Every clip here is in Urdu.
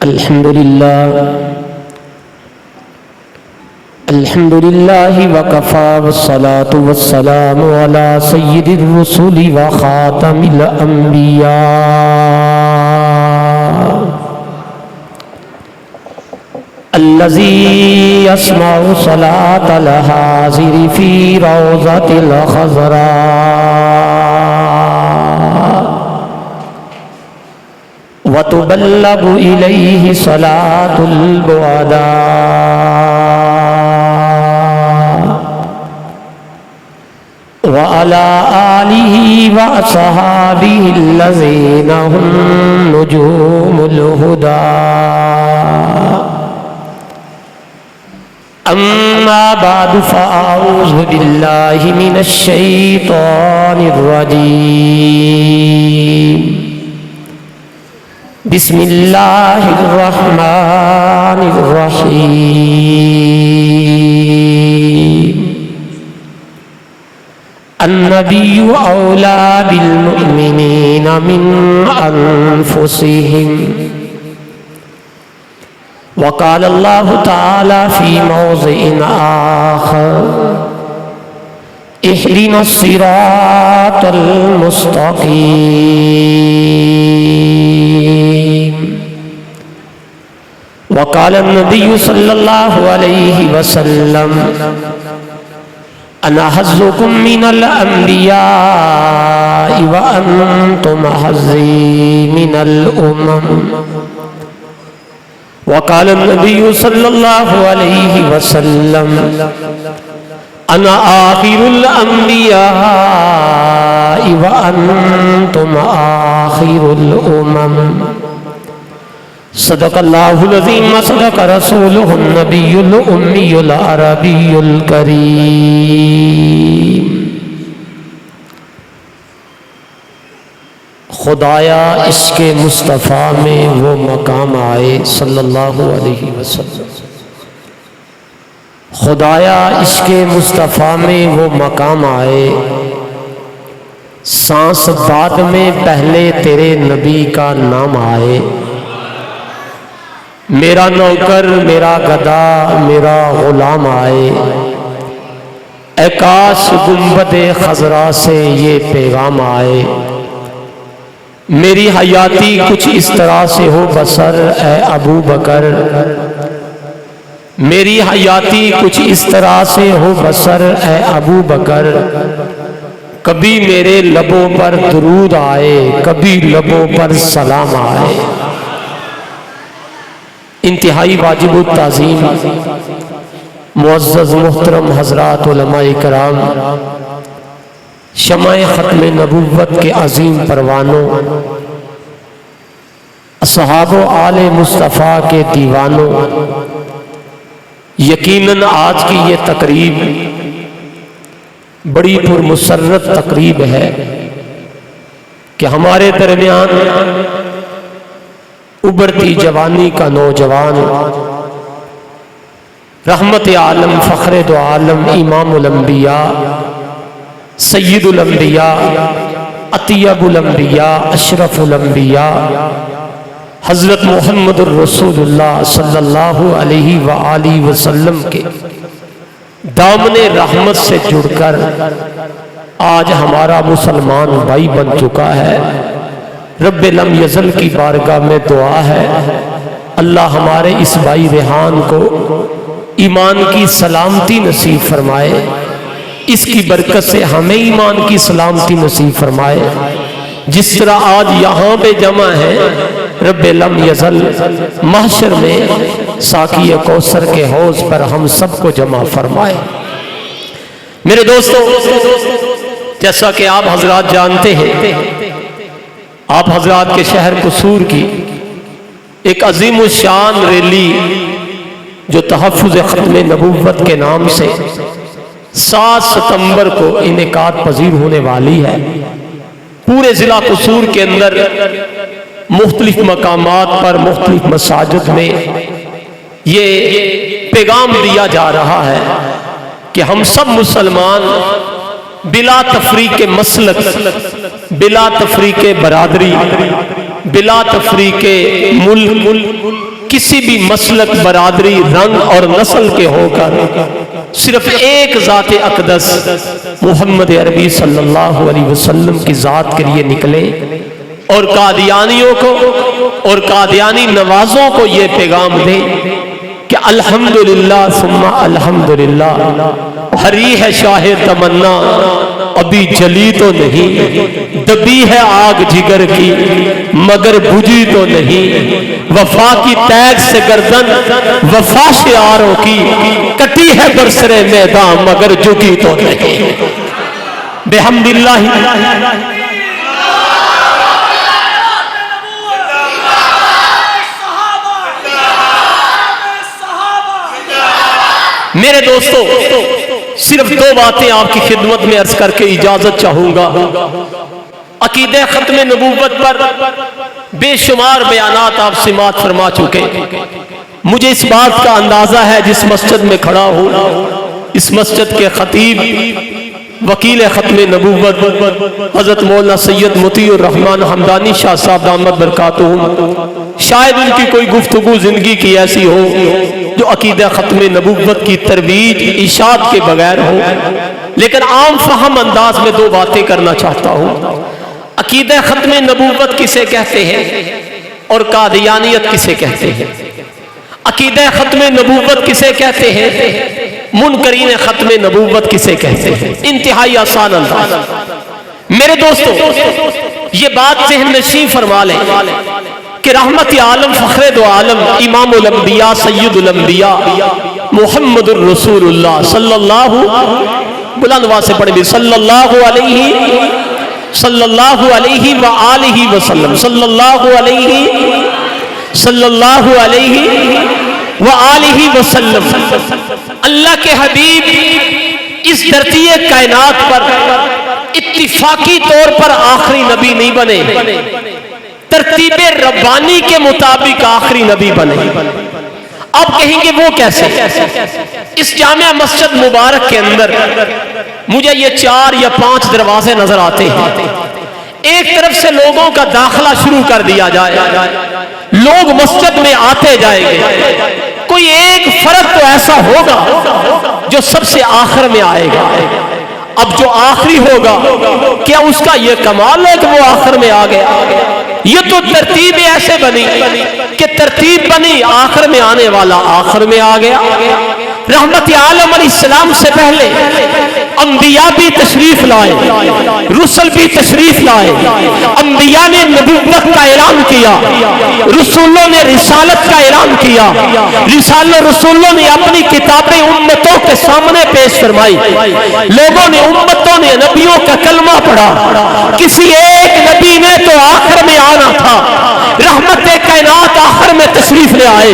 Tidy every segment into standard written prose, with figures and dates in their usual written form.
الحمد لله وكفى والصلاة والسلام على سيد الرسل وخاتم الأنبياء الذي يسمع صلاة الحاضر في روضة الخضراء وتبلغ إليه صلاة البعداء وعلى آله وأصحابه الذين هم نجوم الهدى أما بعد فأعوذ بالله من الشيطان الرجيم بسم الله الرحمن الرحيم النبي أولى بالمؤمنين من أنفسهم وقال الله تعالى في موضع آخر اهدنا الصراط المستقيم وقال النبي صلى الله عليه وسلم أنا أعزكم من الأنبياء وأنتم أعزي من الأمم وقال النبي صلى الله عليه وسلم أنا آخر الأنبياء وأنتم آخر الأمم صدق الله العظيم وصدق رسوله النبي الأمي العربي الكريم خدایا اس کے مصطفیٰ میں وہ مقام آئے صلی اللہ علیہ وسلم خدایا اس کے مصطفیٰ میں وہ مقام آئے سانس بعد میں پہلے تیرے نبی کا نام آئے میرا نوکر میرا گدا میرا غلام آئے اے کاش گنبد خضرا سے یہ پیغام آئے میری حیاتی کچھ اس طرح سے ہو بسر اے ابو بکر میری حیاتی کچھ اس طرح سے ہو بسر اے ابو بکر کبھی میرے لبوں پر درود آئے کبھی لبوں پر سلام آئے انتہائی واجب التعظیم معزز محترم حضرات علماء کرام شمع ختم نبوت کے عظیم پروانوں اصحاب و آل مصطفیٰ کے دیوانوں یقیناً آج کی یہ تقریب بڑی پرمسرت تقریب ہے کہ ہمارے درمیان ابھرتی جوانی کا نوجوان رحمت عالم فخر دو عالم امام الانبیاء سید الانبیاء اطیب الانبیاء اشرف الانبیاء حضرت محمد الرسول اللہ صلی اللہ علیہ وآلہ وسلم کے دامن رحمت سے جڑ کر آج ہمارا مسلمان بھائی بن چکا ہے رب لم یزل کی بارگاہ میں دعا ہے اللہ ہمارے اس بھائی ریحان کو ایمان کی سلامتی نصیب فرمائے اس کی برکت سے ہمیں ایمان کی سلامتی نصیب فرمائے جس طرح آج یہاں پہ جمع ہے رب لم یزل محشر میں ساقی کوثر کے حوض پر ہم سب کو جمع فرمائے میرے دوستو جیسا کہ آپ حضرات جانتے ہیں آپ حضرات کے شہر قصور کی ایک عظیم الشان ریلی جو تحفظ ختم نبوت کے نام سے 7 ستمبر کو انعقاد پذیر ہونے والی ہے پورے ضلع قصور کے اندر مختلف مقامات پر مختلف مساجد میں یہ پیغام دیا جا رہا ہے کہ ہم سب مسلمان بلا تفریق مسلک بلا تفریق برادری بلا تفریق ملک کسی بھی مسلک برادری رنگ اور نسل کے ہو کر صرف ایک ذات اقدس محمد عربی صلی اللہ علیہ وسلم کی ذات کے لیے نکلے اور قادیانیوں کو اور قادیانی نوازوں کو یہ پیغام دے کہ الحمدللہ ثم الحمدللہ، ہری ہے شاہ تمنا ابھی جلی تو نہیں، دبی ہے آگ جگر کی مگر بجھی تو نہیں، وفا کی تیغ سے گردن وفا شعاروں کی کٹی ہے برسر میدان مگر جھکی تو نہیں۔ بحمداللہ میرے دوستو، صرف دو باتیں آپ کی خدمت میں عرض کر کے اجازت چاہوں گا۔ عقیدہ ختم نبوت پر بے شمار بیانات آپ سماعت فرما چکے، مجھے اس بات کا اندازہ ہے جس مسجد میں کھڑا ہوں، اس مسجد کے خطیب وکیل ختم نبوت حضرت مولانا سید مطیع الرحمن حمدانی شاہ صاحب دامت برکاتہم، شاید ان کی کوئی گفتگو زندگی کی ایسی ہو جو عقیدہ ختم نبوت کی ترویج اشاعت کے بغیر ہو، لیکن عام فہم انداز میں دو باتیں کرنا چاہتا ہوں۔ عقیدہ ختم نبوت کسے کہتے ہیں اور قادیانیت کسے کہتے ہیں؟ عقیدہ ختم نبوت کسے کہتے ہیں؟ منکرین ختم نبوت کسے کہتے ہیں؟ انتہائی آسان انداز۔ میرے دوستو، یہ بات ذہن نشین فرما لیں کہ رحمت عالم فخر دو عالم امام الانبیاء سید الانبیاء محمد الرسول اللہ صلی اللہ بلند آواز سے پڑھیں صلی اللہ علیہ وآلہ وسلم، صلی اللہ علیہ وآلہ وسلم۔ اللہ کے حبیب اس دھرتی کائنات پر اتفاقی طور پر آخری نبی نہیں بنے، ترتیب ربانی کے مطابق آخری نبی بنے۔ اب کہیں گے وہ کیسے؟ اس جامع مسجد مبارک کے اندر مجھے یہ 4 یا 5 دروازے نظر آتے ہیں۔ ایک طرف سے لوگوں کا داخلہ شروع کر دیا جائے، لوگ مسجد میں آتے جائیں گے، کوئی ایک فرد تو ایسا ہوگا جو سب سے آخر میں آئے گا۔ اب جو آخری ہوگا کیا اس کا یہ کمال ہے کہ وہ آخر میں آ گیا؟ یہ تو ترتیب ایسے بنی کہ ترتیب بنی آخر میں آنے والا آخر میں آ گیا۔ رحمت عالم علیہ السلام سے پہلے انبیاء بھی تشریف لائے، رسل بھی تشریف لائے، انبیاء نے نبوت کا اعلان کیا، رسولوں نے رسالت کا اعلان کیا، رسولوں نے اپنی کتابیں امتوں کے سامنے پیش فرمائی، لوگوں نے امتوں نے نبیوں کا کلمہ پڑھا۔ کسی ایک نبی نے تو آخر میں آنا تھا، رحمت کائنات آخر میں تشریف لے آئے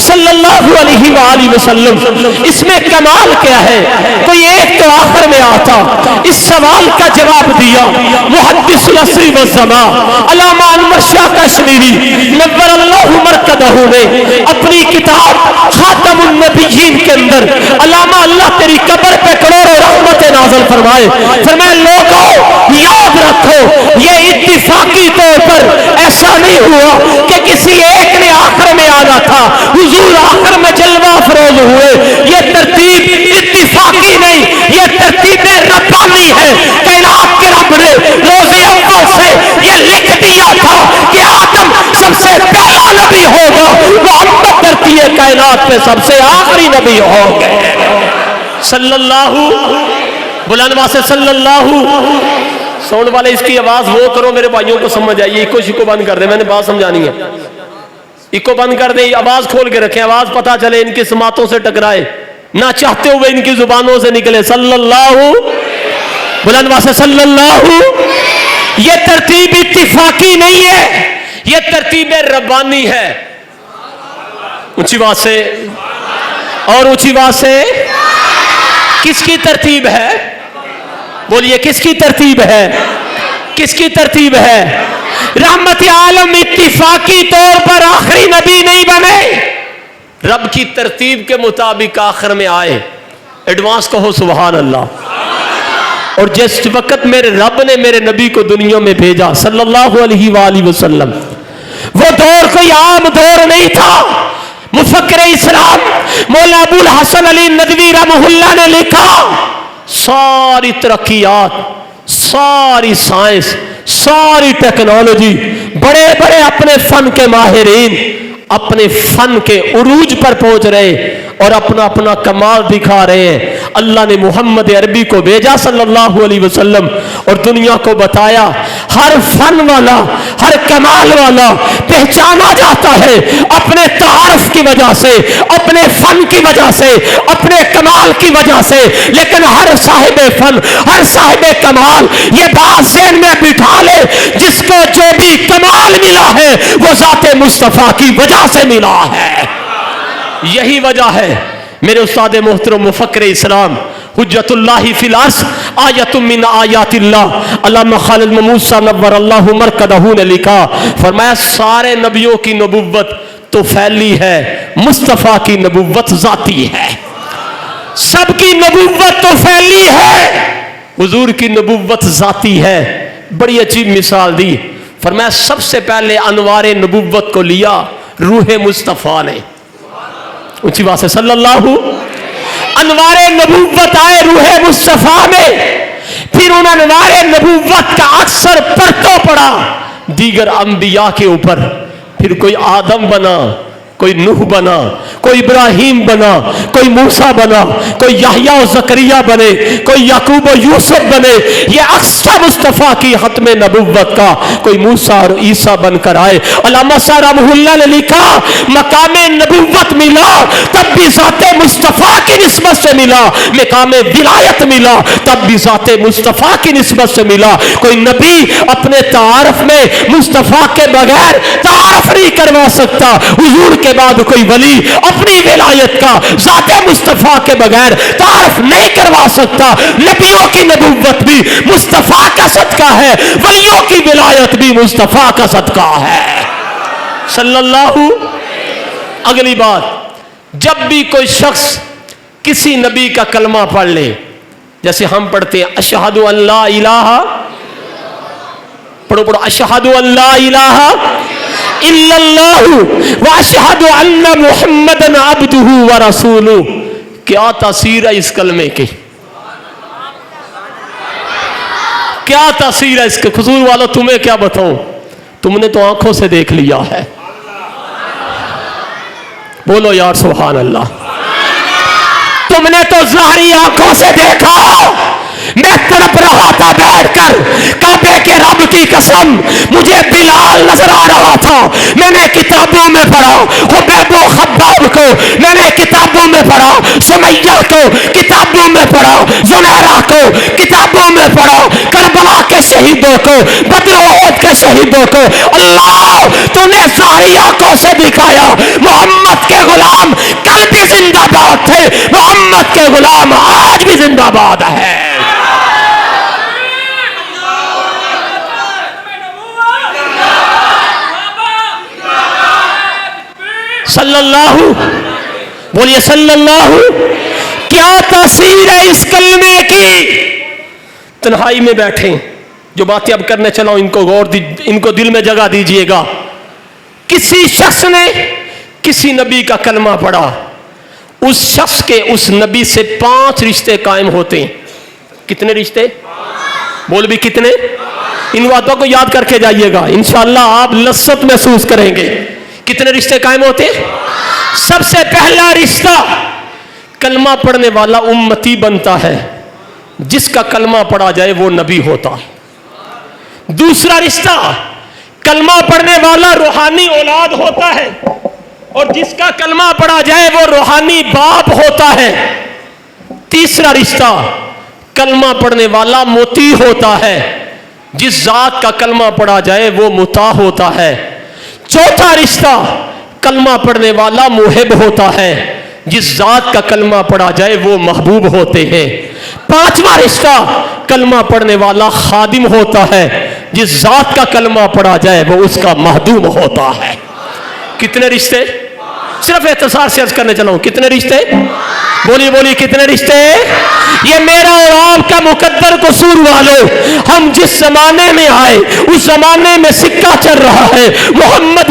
صلی اللہ علیہ وآلہ وسلم۔ اس میں کمال کیا ہے؟ کوئی ایک تو آخر میں آتا، اس سوال کا جواب دیا محدث العصر والزمان علامہ انور شاہ کشمیری نور اللہ مرکزہ نے اپنی کتاب خاتم النبیین کے اندر علامہ اللہ تیری قبر پہ کروڑوں رحمت نازل فرمائے، فرمائے لوگوں یاد رکھو یہ اتفاقی طور پر ایسا نہیں ہوا کہ کسی ایک نے آخر میں آنا تھا، حضور آخر میں جلوہ افروز ہوئے۔ یہ ترتیب اتفاقی نہیں، یہ ترتیب ربانی ہے۔ کائنات کے رب نے روز اول سے یہ لکھ دیا تھا کہ آدم سب سے پہلا نبی ہوگا، محمد دھرتی کائنات پہ سب سے آخری نبی ہوگا۔ صلی اللہ بلند آواز سے صلی اللہ۔ ساؤنڈ والے اس کی آواز وہ کرو میرے بھائیوں کو سمجھ آئیے، ایکو شکو بند کر دیں، میں نے بات سمجھانی ہے، ایکو بند کر دیں، آواز کھول کے رکھیں، آواز پتہ چلے ان کی سماعتوں سے ٹکرائے نہ چاہتے ہوئے ان کی زبانوں سے نکلے۔ صلی اللہ بلند آواز سے صلی اللہ۔ یہ ترتیب اتفاقی نہیں ہے، یہ ترتیب ربانی ہے۔ اونچی بات سے اور اونچی بات سے، کس کی ترتیب ہے؟ بولیے کس کی ترتیب ہے؟ کس کی ترتیب ہے؟ رحمت عالم اتفاقی طور پر آخری نبی نہیں بنے، رب کی ترتیب کے مطابق آخر میں آئے۔ ایڈوانس کہو سبحان اللہ۔ اور جس وقت میرے رب نے میرے نبی کو دنیا میں بھیجا صلی اللہ علیہ وآلہ وسلم، وہ دور کوئی عام دور نہیں تھا. مفکر اسلام مولانا ابو الحسن علی ندوی رحمہ اللہ نے لکھا ساری ترقیات، ساری سائنس، ساری ٹیکنالوجی، بڑے بڑے اپنے فن کے ماہرین اپنے فن کے عروج پر پہنچ رہے اور اپنا اپنا کمال دکھا رہے ہیں. اللہ نے محمد عربی کو بھیجا صلی اللہ علیہ وسلم اور دنیا کو بتایا ہر فن والا، ہر کمال والا پہچانا جاتا ہے اپنے تعارف کی وجہ سے، اپنے فن کی وجہ سے، اپنے کمال کی وجہ سے. لیکن ہر صاحب فن، ہر صاحب کمال یہ بات ذہن میں بٹھا لے، جس کو جو بھی کمال ملا ہے وہ ذات مصطفیٰ کی وجہ سے ملا ہے. یہی وجہ ہے میرے استاد محترم مفکر اسلام حجت اللہ فی الارض آیت من آیات اللہ علامہ خالد محمود صاحب نور اللہ مرکزہ نے لکھا، فرمایا سارے نبیوں کی نبوت تو پھیلی ہے، مصطفیٰ کی نبوت ذاتی ہے. سب کی نبوت تو پھیلی ہے، حضور کی نبوت ذاتی ہے. بڑی عجیب مثال دی، فرمایا سب سے پہلے انوار نبوت کو لیا روح مصطفیٰ نے. اونچی بات ہے صلی اللہ. انوار نبوت آئے روح مصطفیٰ میں، پھر ان انوار نبوت کا اکثر پرتو پڑا دیگر انبیاء کے اوپر. پھر کوئی آدم بنا، کوئی نوح بنا، کوئی ابراہیم بنا، کوئی موسیٰ بنا، کوئی یحییٰ و زکریا بنے، کوئی یعقوب و یوسف بنے. یہ اکثر مصطفیٰ کی ختم نبوت کا کوئی موسیٰ اور عیسیٰ بن کر آئے. علامہ صاحب رحمہ اللہ نے لکھا مقام نبوت ملا تب بھی ذات مصطفیٰ کی نسبت سے ملا، مقام ولایت ملا تب بھی ذات مصطفیٰ کی نسبت سے ملا. کوئی نبی اپنے تعارف میں مصطفیٰ کے بغیر تعارف نہیں کروا سکتا. حضور کے بعد کوئی ولی اپنی ولایت کا ذات مصطفیٰ کے بغیر تعارف نہیں کروا سکتا. نبیوں کی نبوت بھی مصطفیٰ کا صدقہ ہے، ولیوں کی ولایت بھی مصطفیٰ کا صدقہ ہے صلی اللہ. اگلی بات، جب بھی کوئی شخص کسی نبی کا کلمہ پڑھ لے، جیسے ہم پڑھتے ہیں اشہد ان لا الہ، پڑھو اشہد ان لا الہ الا اللہ واشہد ان محمدن عبدہ ورسولہ. کیا تاثیر ہے اس کلمے کی، کیا تاثیر ہے اس کے. حضور والو تمہیں کیا بتاؤں، تم نے تو آنکھوں سے دیکھ لیا ہے. بولو یار سبحان اللہ. تم نے تو ظاہری آنکھوں سے دیکھا. میں تڑپ رہا تھا بیٹھ کر، کعبے کے رب کی قسم مجھے بلال نظر آ رہا تھا. میں نے کتابوں میں پڑھا حبیب و خباب کو، میں نے کتابوں میں پڑھا سمیہ کو، کتابوں میں پڑھا زنیرہ کو، کتابوں میں پڑھا کربلا کے شہیدوں کو، بدر و احد کے شہیدوں کو. اللہ تو نے ظاہری آنکھوں سے دکھایا. محمد کے غلام کل بھی زندہ باد تھے، محمد کے غلام آج بھی زندہ باد ہے. صلی اللہ، بولیے صلی اللہ. کیا تاثیر ہے اس کلمے کی. تنہائی میں بیٹھیں، جو باتیں اب کرنے چلا ہوں ان کو غور ان کو دل میں جگہ دیجئے گا. کسی شخص نے کسی نبی کا کلمہ پڑھا، اس شخص کے اس نبی سے 5 رشتے قائم ہوتے ہیں. کتنے رشتے؟ بول بھی کتنے؟ ان باتوں کو یاد کر کے جائیے گا، انشاءاللہ آپ لذت محسوس کریں گے. کتنے رشتے قائم ہوتے ہیں؟ سب سے پہلا رشتہ کلمہ پڑھنے والا امتی بنتا ہے، جس کا کلمہ پڑھا جائے وہ نبی ہوتا ہے. دوسرا رشتہ کلمہ پڑھنے والا روحانی اولاد ہوتا ہے، اور جس کا کلمہ پڑھا جائے وہ روحانی باپ ہوتا ہے. تیسرا رشتہ کلمہ پڑھنے والا مطیع ہوتا ہے، جس ذات کا کلمہ پڑھا جائے وہ مطاع ہوتا ہے. چوتھا رشتہ کلمہ پڑھنے والا محب ہوتا ہے، جس ذات کا کلمہ پڑھا جائے وہ محبوب ہوتے ہیں. پانچواں رشتہ کلمہ پڑھنے والا خادم ہوتا ہے، جس ذات کا کلمہ پڑھا جائے وہ اس کا مخدوم ہوتا ہے. کتنے رشتے؟ صرف اختصار سے عرض کرنے چلا ہوں. کتنے رشتے؟ بولی بولی کتنے رشتے؟ یہ میرا اور آپ کا مقدر قصور والو، ہم جس زمانے میں آئے اس زمانے میں سکہ چل رہا ہے محمد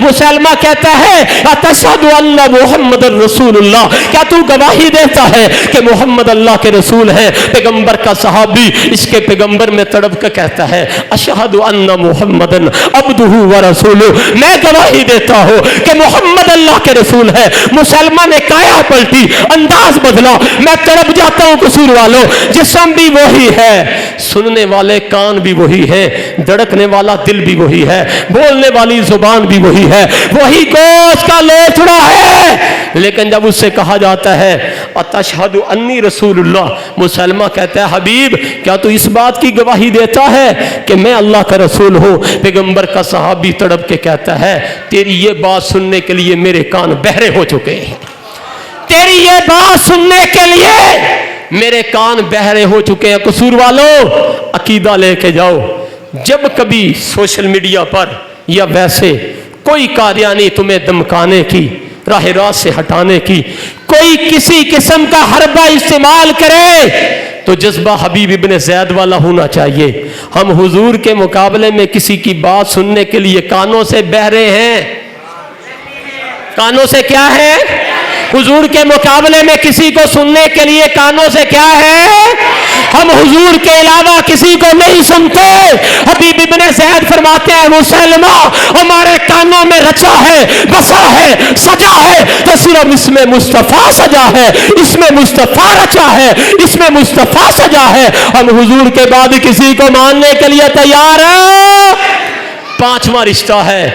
مسلمہ کہتا ہے اتشہد ان محمد الرسول اللہ، کیا تو گواہی دیتا ہے کہ محمد اللہ کے رسول ہیں؟ پیغمبر کا صحابی اس کے پیغمبر میں تڑپ کر کہتا ہے اشہد ان محمدن عبدہ ورسولہ، میں گواہی دیتا ہوں کہ محمد اللہ کے رسول ہے۔ مسلمہ نے کایا پلٹی، انداز بدلا، میں تڑپ جاتا ہوں قصور والوں، جسم بھی وہی ہے، سننے والے کان بھی وہی ہے، دھڑکنے والا دل بھی وہی ہے، بولنے والی زبان بھی وہی ہے، وہی گوشت کا لوتھڑا ہے۔ لیکن جب اس سے کہا جاتا ہے اتشہد انی رسول اللہ، مسلمہ کہتا ہے حبیب کیا تو اس بات کی گواہی دیتا ہے کہ میں اللہ کا رسول ہوں؟ پیغمبر کا صحابی تڑپ کے کہتا ہے تیری یہ بات سننے کے لیے میرے کان بہرے ہو چکے ہیں، تیری یہ بات سننے کے لیے میرے کان بہرے ہو چکے ہیں۔ قصور والوں عقیدہ لے کے جاؤ، جب کبھی سوشل میڈیا پر یا ویسے کوئی قادیانی تمہیں دمکانے کی، راہ راست سے ہٹانے کی، کوئی کسی قسم کا حربہ استعمال کرے تو جذبہ حبیب ابن زید والا ہونا چاہیے۔ ہم حضور کے مقابلے میں کسی کی بات سننے کے لیے کانوں سے بہرے ہیں، کانوں سے کیا ہے؟ حضور کے مقابلے میں کسی کو سننے کے لیے کانوں سے کیا ہے؟ ہم حضور کے علاوہ کسی کو نہیں سنتے۔ حبیب ابن زید فرماتے ہیں مسلمہ ہمارے کانوں میں رچا ہے، بسا ہے، سجا ہے تو صرف اس میں مصطفیٰ سجا ہے، اس میں مصطفیٰ رچا ہے، اس میں مصطفیٰ سجا ہے۔ ہم حضور کے بعد کسی کو ماننے کے لیے تیار ہیں۔ پانچواں رشتہ ہے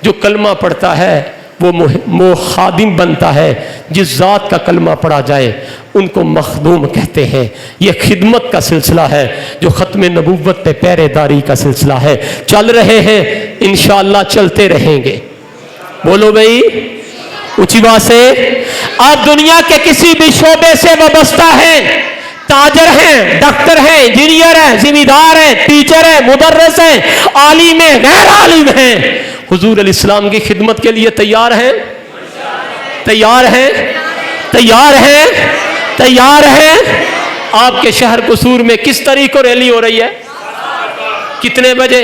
جو کلمہ پڑھتا ہے وہ خادم بنتا ہے، جس ذات کا کلمہ پڑھا جائے ان کو مخدوم کہتے ہیں۔ یہ خدمت کا سلسلہ ہے جو ختم نبوت پہ پہرے داری کا سلسلہ ہے، چل رہے ہیں انشاءاللہ چلتے رہیں گے۔ بولو بھئی اونچی بات سے، آپ دنیا کے کسی بھی شعبے سے وابستہ ہیں، تاجر ہیں، ڈاکٹر ہیں، انجینئر ہیں، ذمہ دار ہیں، ٹیچر ہیں، مدرس ہیں، عالم ہیں، غیر عالم ہیں، حضور علیہ السلام کی خدمت کے لیے تیار ہیں؟ تیار ہیں؟ تیار ہیں؟ تیار ہیں؟ آپ کے شہر قصور میں کس طریقے کو ریلی ہو رہی ہے؟ کتنے بجے؟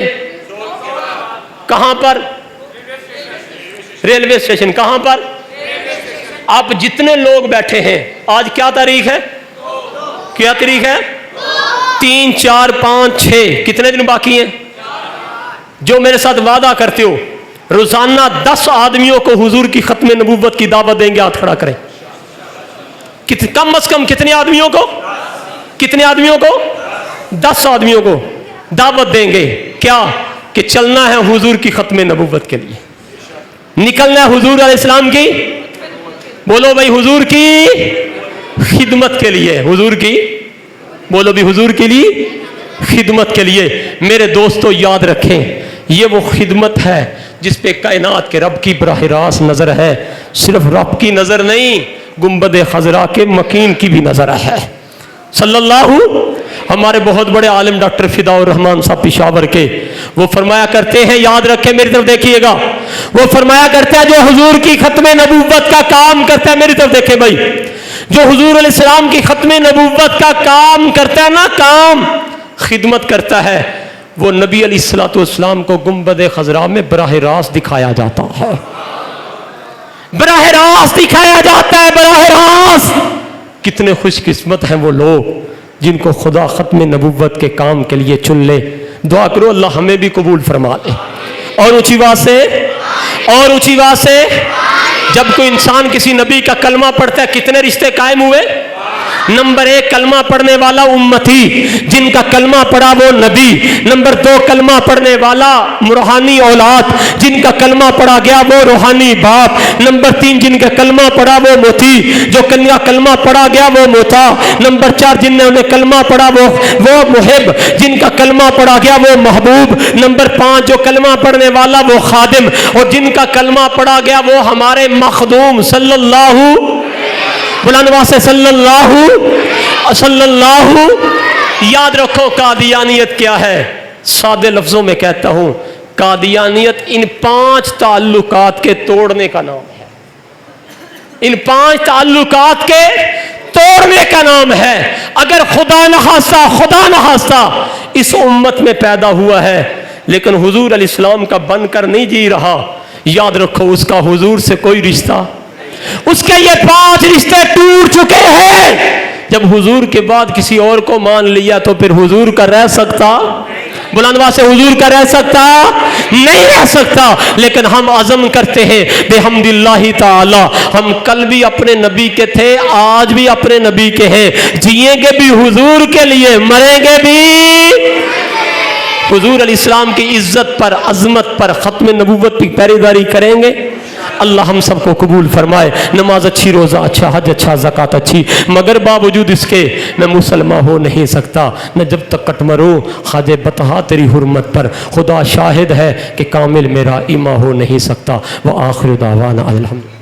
کہاں پر؟ Railway station. کہاں پر؟ آپ جتنے لوگ بیٹھے ہیں، آج کیا تاریخ ہے؟ کیا تاریخ ہے؟ 3 4 5 6، کتنے دن باقی ہیں؟ جو میرے ساتھ وعدہ کرتے ہو روزانہ 10 آدمیوں کو حضور کی ختم نبوت کی دعوت دیں گے، ہاتھ کھڑا کریں۔ کم از کم کتنے آدمیوں کو؟ کتنے آدمیوں کو؟ 10 آدمیوں کو دعوت دیں گے۔ کیا کہ چلنا ہے حضور کی ختم نبوت کے لیے، نکلنا ہے حضور علیہ السلام کی، بولو بھائی حضور کی خدمت کے لیے، حضور کی، بولو بھی حضور کے لیے خدمت کے لیے۔ میرے دوستو یاد رکھیں یہ وہ خدمت ہے جس پہ کائنات کے رب کی براہ راست نظر ہے، صرف رب کی نظر نہیں، گنبد خضرا کے مکین کی بھی نظر ہے۔ صلی اللہ، ہمارے بہت بڑے عالم ڈاکٹر فدا الرحمان صاحب پشاور کے، وہ فرمایا کرتے ہیں، یاد رکھیں میری طرف دیکھیے گا، وہ فرمایا کرتے ہیں جو حضور کی ختم نبوت کا کام کرتا ہے، میری طرف دیکھیں بھائی، جو حضور علیہ السلام کی ختم نبوت کا کام کرتا ہے نا، کام خدمت کرتا ہے، وہ نبی علیہ الصلوۃ والسلام کو گنبد خضرا میں براہ راست دکھایا جاتا ہے، براہ راست دکھایا جاتا ہے، براہ راست۔ کتنے خوش قسمت ہیں وہ لوگ جن کو خدا ختم نبوت کے کام کے لیے چن لے۔ دعا کرو اللہ ہمیں بھی قبول فرما لے۔ اور اونچی بات سے، اور اونچی بات سے، جب کوئی انسان کسی نبی کا کلمہ پڑھتا ہے کتنے رشتے قائم ہوئے؟ نمبر 1 کلمہ پڑھنے والا امتی، جن کا کلمہ پڑھا وہ نبی۔ نمبر 2 کلمہ پڑھنے والا روحانی اولاد، جن کا کلمہ پڑھا گیا وہ روحانی باپ۔ نمبر 3 جن کا کلمہ پڑھا وہ موتی، جو کنیا کلمہ پڑھا گیا وہ موتا۔ نمبر 4 جن نے کلمہ پڑھا وہ محب، جن کا کلمہ پڑھا گیا وہ محبوب۔ نمبر 5 جو کلمہ پڑھنے والا وہ خادم، اور جن کا کلمہ پڑھا گیا وہ ہمارے مخدوم۔ صلی اللہ بلندوا سے صلی اللہ۔ یاد رکھو قادیانیت کیا ہے، سادے لفظوں میں کہتا ہوں، قادیانیت ان 5 تعلقات کے توڑنے کا نام ہے، ان 5 تعلقات کے توڑنے کا نام ہے۔ اگر خدا نخواستہ اس امت میں پیدا ہوا ہے لیکن حضور علیہ السلام کا بن کر نہیں جی رہا، یاد رکھو اس کا حضور سے کوئی رشتہ، اس کے یہ 5 رشتے ٹوٹ چکے ہیں۔ جب حضور کے بعد کسی اور کو مان لیا تو پھر حضور کا رہ سکتا؟ بلند آواز سے حضور کا رہ سکتا؟ نہیں رہ سکتا۔ لیکن ہم عزم کرتے ہیں بحمد اللہ تعالی، ہم کل بھی اپنے نبی کے تھے، آج بھی اپنے نبی کے ہیں، جئیں گے بھی حضور کے لیے، مریں گے بھی حضور علیہ السلام کی عزت پر، عظمت پر، ختم نبوت کی پہریداری کریں گے۔ اللہ ہم سب کو قبول فرمائے۔ نماز اچھی، روزہ اچھا، حج اچھا، زکوٰۃ اچھی، مگر باوجود اس کے میں مسلمان ہو نہیں سکتا، میں جب تک کٹ مروں خواجہ بطحہ تیری حرمت پر، خدا شاہد ہے کہ کامل میرا ایمان ہو نہیں سکتا۔ وآخر دعوانا الحمد۔